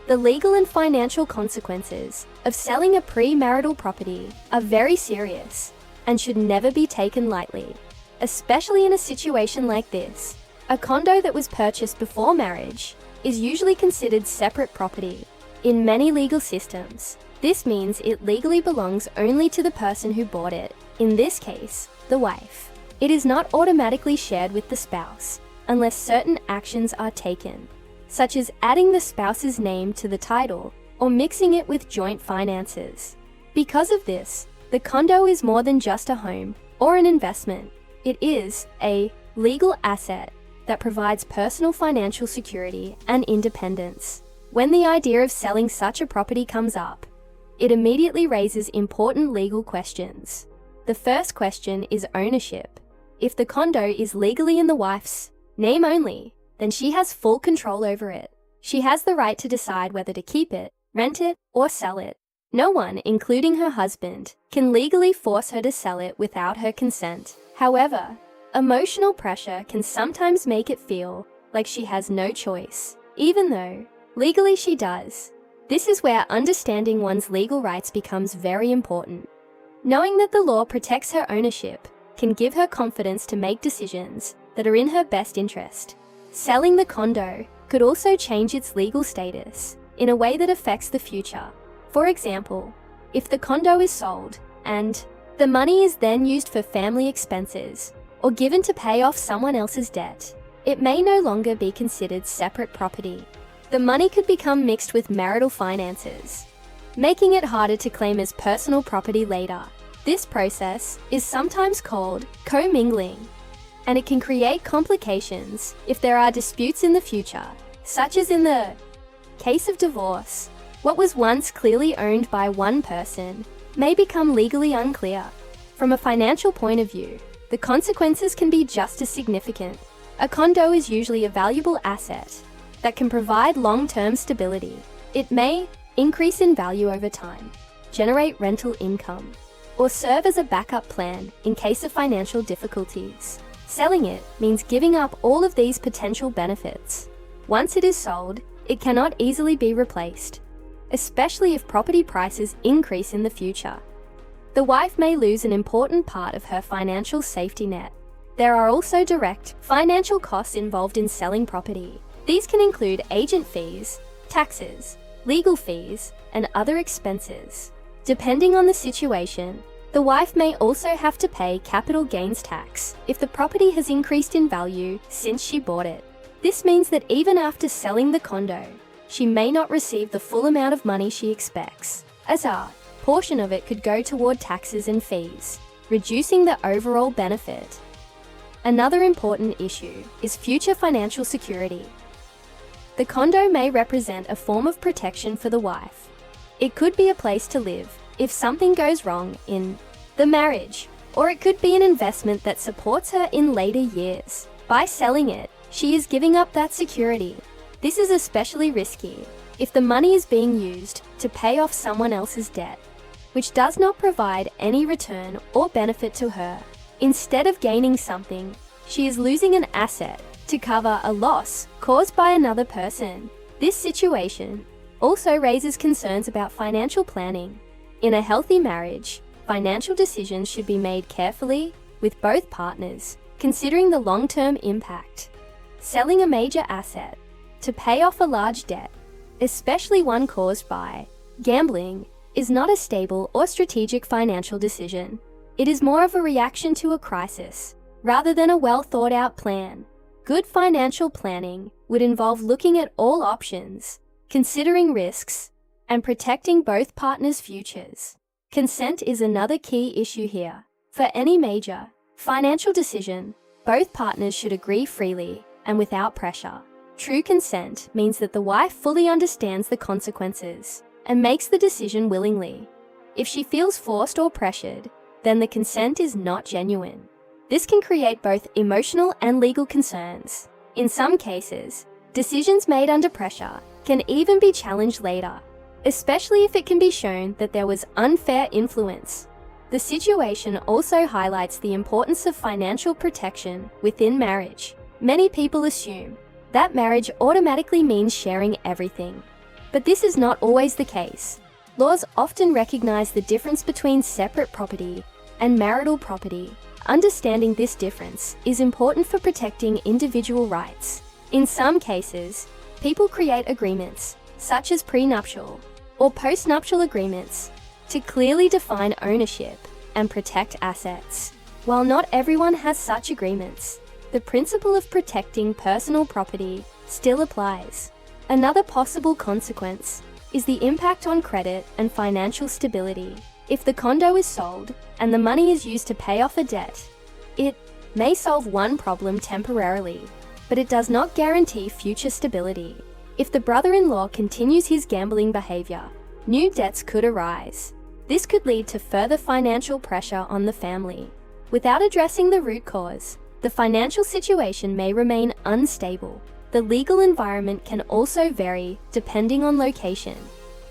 The legal and financial consequences of selling a premarital property are very serious and should never be taken lightly, especially in a situation like this. A condo that was purchased before marriage is usually considered separate property. In many legal systems, this means it legally belongs only to the person who bought it, in this case, the wife. It is not automatically shared with the spouse, unless certain actions are taken, such as adding the spouse's name to the title or mixing it with joint finances. Because of this, the condo is more than just a home or an investment. It is a legal asset that provides personal financial security and independence. When the idea of selling such a property comes up, it immediately raises important legal questions. The first question is ownership. If the condo is legally in the wife's name only, then she has full control over it. She has the right to decide whether to keep it, rent it, or sell it. No one, including her husband, can legally force her to sell it without her consent. However, emotional pressure can sometimes make it feel like she has no choice, even though legally she does. This is where understanding one's legal rights becomes very important. Knowing that the law protects her ownership can give her confidence to make decisions that are in her best interest. Selling the condo could also change its legal status in a way that affects the future. For example, if the condo is sold and the money is then used for family expenses or given to pay off someone else's debt, it may no longer be considered separate property. The money could become mixed with marital finances, making it harder to claim as personal property later. This process is sometimes called commingling, and it can create complications if there are disputes in the future, such as in the case of divorce. What was once clearly owned by one person may become legally unclear. From a financial point of view, the consequences can be just as significant. A condo is usually a valuable asset that can provide long-term stability. It may increase in value over time, generate rental income, or serve as a backup plan in case of financial difficulties. Selling it means giving up all of these potential benefits. Once it is sold, it cannot easily be replaced, especially if property prices increase in the future. The wife may lose an important part of her financial safety net. There are also direct financial costs involved in selling property. These can include agent fees, taxes, legal fees, and other expenses. Depending on the situation, the wife may also have to pay capital gains tax if the property has increased in value since she bought it. This means that even after selling the condo, she may not receive the full amount of money she expects, as a portion of it could go toward taxes and fees, reducing the overall benefit. Another important issue is future financial security. The condo may represent a form of protection for the wife. It could be a place to live if something goes wrong in the marriage, or it could be an investment that supports her in later years. By selling it, she is giving up that security. This is especially risky if the money is being used to pay off someone else's debt, which does not provide any return or benefit to her. Instead of gaining something, she is losing an asset to cover a loss caused by another person. This situation also raises concerns about financial planning. In a healthy marriage, financial decisions should be made carefully with both partners, considering the long-term impact. Selling a major asset to pay off a large debt, especially one caused by gambling, is not a stable or strategic financial decision. It is more of a reaction to a crisis, rather than a well-thought-out plan. Good financial planning would involve looking at all options, considering risks, and protecting both partners' futures. Consent is another key issue here. For any major financial decision, both partners should agree freely and without pressure. True consent means that the wife fully understands the consequences and makes the decision willingly. If she feels forced or pressured, then the consent is not genuine. This can create both emotional and legal concerns. In some cases, decisions made under pressure can even be challenged later, especially if it can be shown that there was unfair influence. The situation also highlights the importance of financial protection within marriage. Many people assume that marriage automatically means sharing everything, but this is not always the case. Laws often recognize the difference between separate property and marital property. Understanding this difference is important for protecting individual rights. In some cases, people create agreements, such as prenuptial or postnuptial agreements, to clearly define ownership and protect assets. While not everyone has such agreements, the principle of protecting personal property still applies. Another possible consequence is the impact on credit and financial stability. If the condo is sold and the money is used to pay off a debt, it may solve one problem temporarily, but it does not guarantee future stability. If the brother-in-law continues his gambling behavior, new debts could arise. This could lead to further financial pressure on the family. Without addressing the root cause, the financial situation may remain unstable. The legal environment can also vary depending on location.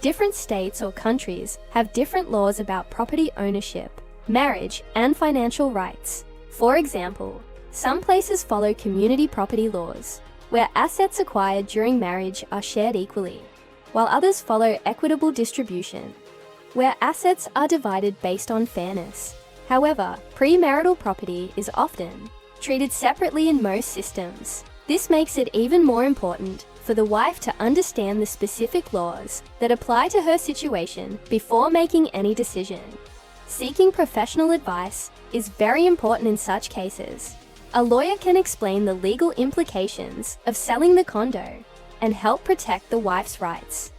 Different states or countries have different laws about property ownership, marriage, and financial rights. For example, some places follow community property laws, where assets acquired during marriage are shared equally, while others follow equitable distribution, where assets are divided based on fairness. However, premarital property is often treated separately in most systems. This makes it even more important for the wife to understand the specific laws that apply to her situation before making any decision. Seeking professional advice is very important in such cases. A lawyer can explain the legal implications of selling the condo and help protect the wife's rights.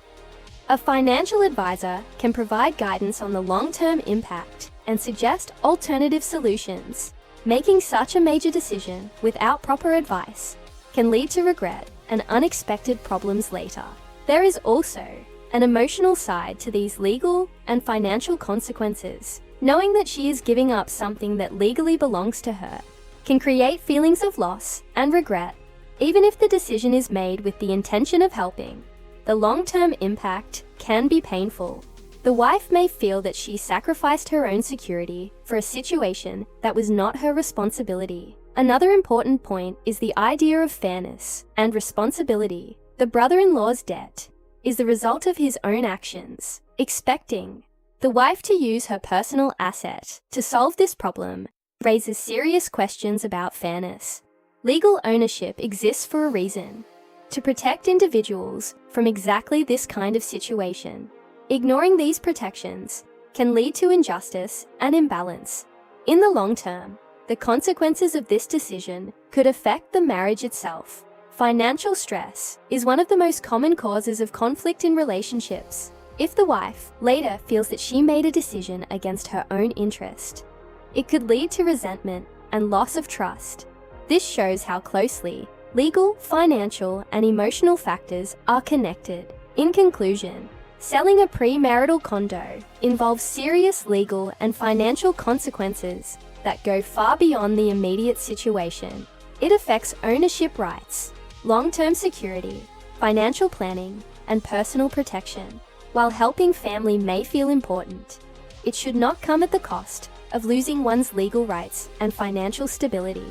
A financial advisor can provide guidance on the long-term impact and suggest alternative solutions. Making such a major decision without proper advice can lead to regret and unexpected problems later. There is also an emotional side to these legal and financial consequences. Knowing that she is giving up something that legally belongs to her can create feelings of loss and regret, even if the decision is made with the intention of helping. The long-term impact can be painful. The wife may feel that she sacrificed her own security for a situation that was not her responsibility. Another important point is the idea of fairness and responsibility. The brother-in-law's debt is the result of his own actions. Expecting the wife to use her personal asset to solve this problem raises serious questions about fairness. Legal ownership exists for a reason: to protect individuals from exactly this kind of situation. Ignoring these protections can lead to injustice and imbalance. In the long term, the consequences of this decision could affect the marriage itself. Financial stress is one of the most common causes of conflict in relationships. If the wife later feels that she made a decision against her own interest, it could lead to resentment and loss of trust. This shows how closely legal, financial, and emotional factors are connected. In conclusion, Selling a premarital condo involves serious legal and financial consequences that go far beyond the immediate situation. It affects ownership rights, long-term security, financial planning, and personal protection. While helping family may feel important, it should not come at the cost of losing one's legal rights and financial stability.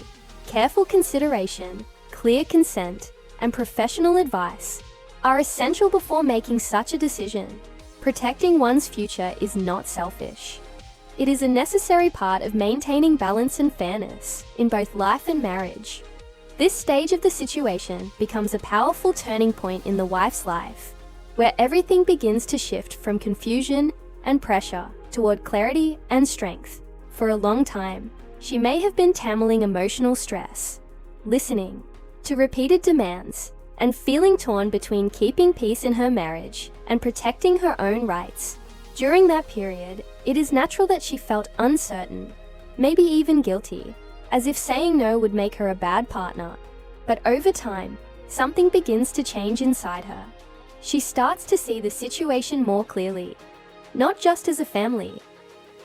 Careful consideration, clear consent, and professional advice are essential before making such a decision. Protecting one's future is not selfish. It is a necessary part of maintaining balance and fairness in both life and marriage. This stage of the situation becomes a powerful turning point in the wife's life, where everything begins to shift from confusion and pressure toward clarity and strength. For a long time, she may have been tackling emotional stress, listening to repeated demands, and feeling torn between keeping peace in her marriage and protecting her own rights. During that period, it is natural that she felt uncertain, maybe even guilty, as if saying no would make her a bad partner. But over time, something begins to change inside her. She starts to see the situation more clearly, not just as a family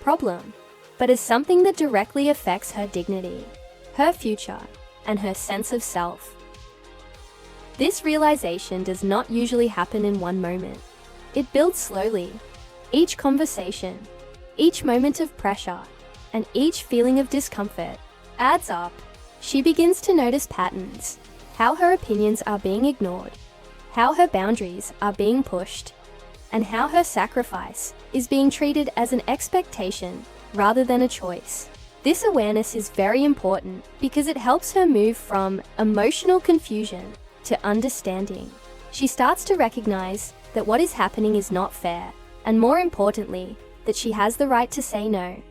problem, but as something that directly affects her dignity, her future, and her sense of self. This realization does not usually happen in one moment. It builds slowly. Each conversation, each moment of pressure, and each feeling of discomfort adds up. She begins to notice patterns, how her opinions are being ignored, how her boundaries are being pushed, and how her sacrifice is being treated as an expectation rather than a choice. This awareness is very important because it helps her move from emotional confusion to understanding. She starts to recognize that what is happening is not fair, and more importantly, that she has the right to say no.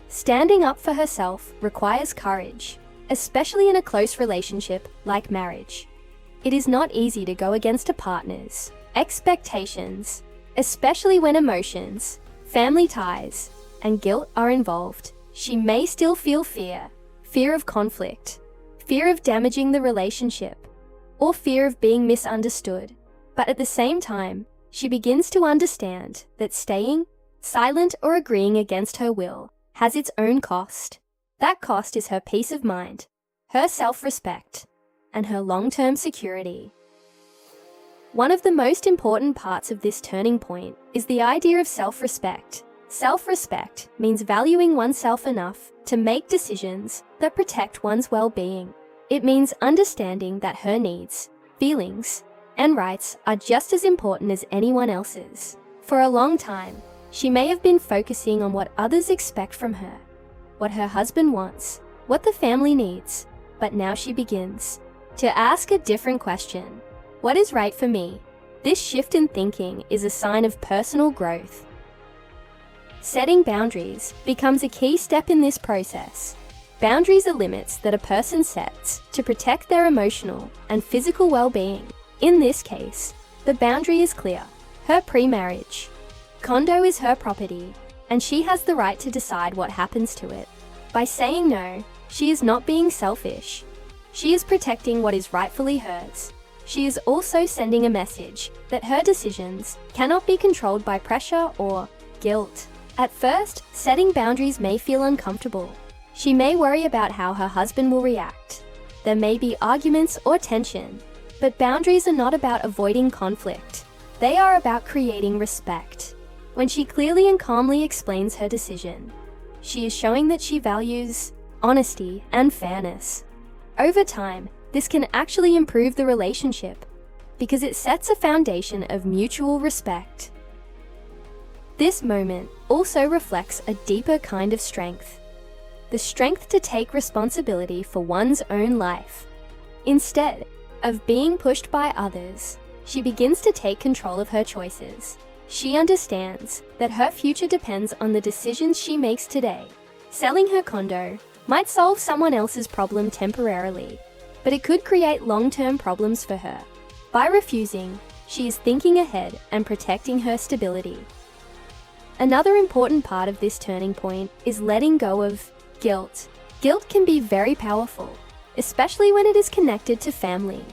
Standing up for herself requires courage, especially in a close relationship like marriage. It is not easy to go against a partner's expectations, especially when emotions, family ties, and guilt are involved. She may still feel fear of conflict, fear of damaging the relationship, or fear of being misunderstood. But at the same time, she begins to understand that staying silent or agreeing against her will has its own cost. That cost is her peace of mind, her self-respect, and her long-term security. One of the most important parts of this turning point is the idea of self-respect. Self-respect means valuing oneself enough to make decisions that protect one's well-being. It means understanding that her needs, feelings, and rights are just as important as anyone else's. For a long time, she may have been focusing on what others expect from her, what her husband wants, what the family needs, but now she begins to ask a different question. What is right for me? This shift in thinking is a sign of personal growth. Setting boundaries becomes a key step in this process. Boundaries are limits that a person sets to protect their emotional and physical well-being. In this case, the boundary is clear. Her pre-marriage condo is her property, and she has the right to decide what happens to it. By saying no, she is not being selfish. She is protecting what is rightfully hers. She is also sending a message that her decisions cannot be controlled by pressure or guilt. At first, setting boundaries may feel uncomfortable. She may worry about how her husband will react. There may be arguments or tension, but boundaries are not about avoiding conflict. They are about creating respect. When she clearly and calmly explains her decision, she is showing that she values honesty and fairness. Over time, this can actually improve the relationship because it sets a foundation of mutual respect. This moment also reflects a deeper kind of strength, the strength to take responsibility for one's own life. Instead of being pushed by others, she begins to take control of her choices. She understands that her future depends on the decisions she makes today. Selling her condo might solve someone else's problem temporarily, but it could create long-term problems for her. By refusing, she is thinking ahead and protecting her stability. Another important part of this turning point is letting go of guilt. Guilt can be very powerful, especially when it is connected to family.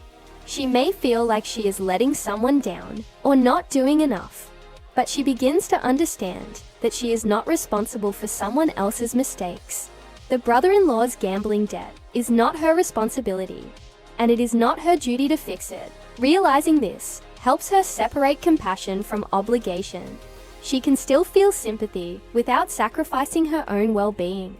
She may feel like she is letting someone down or not doing enough, but she begins to understand that she is not responsible for someone else's mistakes. The brother-in-law's gambling debt is not her responsibility, and it is not her duty to fix it. Realizing this helps her separate compassion from obligation. She can still feel sympathy without sacrificing her own well-being.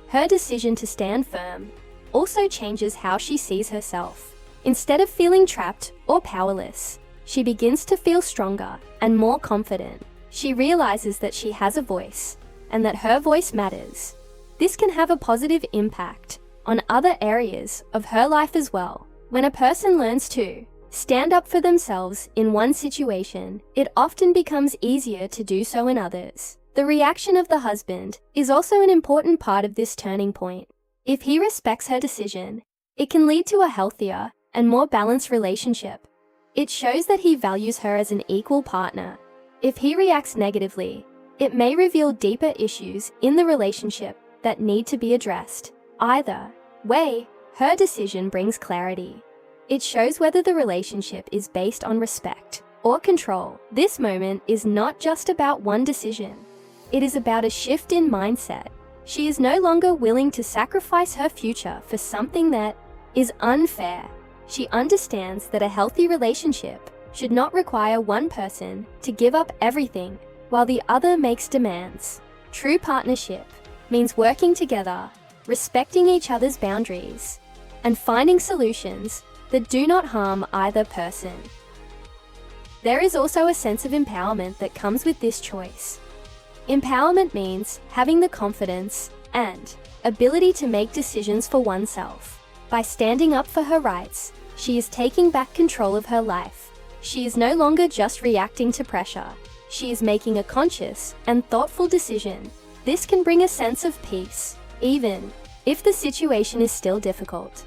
Her decision to stand firm also changes how she sees herself. Instead of feeling trapped or powerless, she begins to feel stronger and more confident. She realizes that she has a voice and that her voice matters. This can have a positive impact on other areas of her life as well. When a person learns to stand up for themselves in one situation, it often becomes easier to do so in others. The reaction of the husband is also an important part of this turning point. If he respects her decision, it can lead to a healthier and more balanced relationship. It shows that he values her as an equal partner. If he reacts negatively, it may reveal deeper issues in the relationship that need to be addressed. Either way, her decision brings clarity. It shows whether the relationship is based on respect or control. This moment is not just about one decision. It is about a shift in mindset. She is no longer willing to sacrifice her future for something that is unfair. She understands that a healthy relationship should not require one person to give up everything while the other makes demands. True partnership means working together, respecting each other's boundaries, and finding solutions that do not harm either person. There is also a sense of empowerment that comes with this choice. Empowerment means having the confidence and ability to make decisions for oneself. By standing up for her rights, she is taking back control of her life. She is no longer just reacting to pressure. She is making a conscious and thoughtful decision. This can bring a sense of peace, even if the situation is still difficult.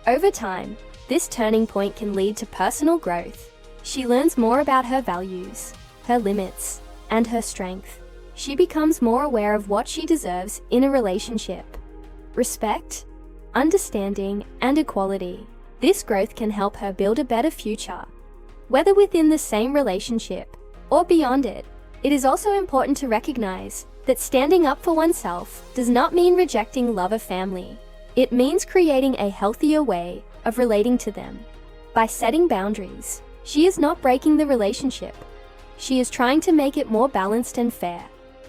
Over time, this turning point can lead to personal growth. She learns more about her values, her limits, and her strength. She becomes more aware of what she deserves in a relationship: respect, understanding, and equality. This growth can help her build a better future, whether within the same relationship or beyond it. It is also important to recognize that standing up for oneself does not mean rejecting love or family. It means creating a healthier way of relating to them. By setting boundaries, she is not breaking the relationship. She is trying to make it more balanced and fair.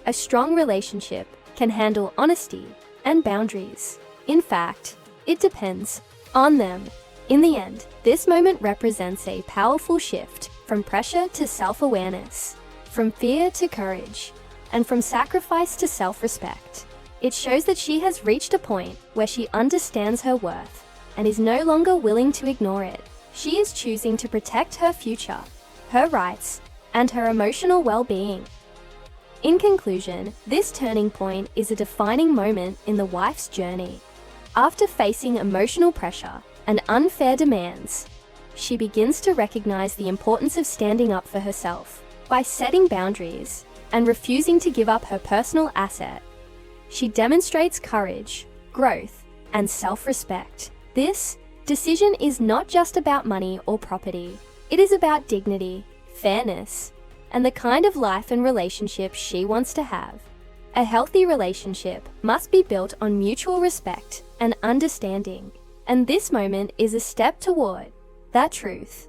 A strong relationship can handle honesty and boundaries. In fact, it depends on them. In the end, this moment represents a powerful shift from pressure to self-awareness, from fear to courage, and from sacrifice to self-respect. It shows that she has reached a point where she understands her worth and is no longer willing to ignore it. She is choosing to protect her future, her rights, and her emotional well-being. In conclusion, this turning point is a defining moment in the wife's journey. After facing emotional pressure and unfair demands, she begins to recognize the importance of standing up for herself. By setting boundaries and refusing to give up her personal asset, she demonstrates courage, growth, and self-respect. This decision is not just about money or property. It is about dignity, fairness, and the kind of life and relationship she wants to have. A healthy relationship must be built on mutual respect and understanding, and this moment is a step toward that truth.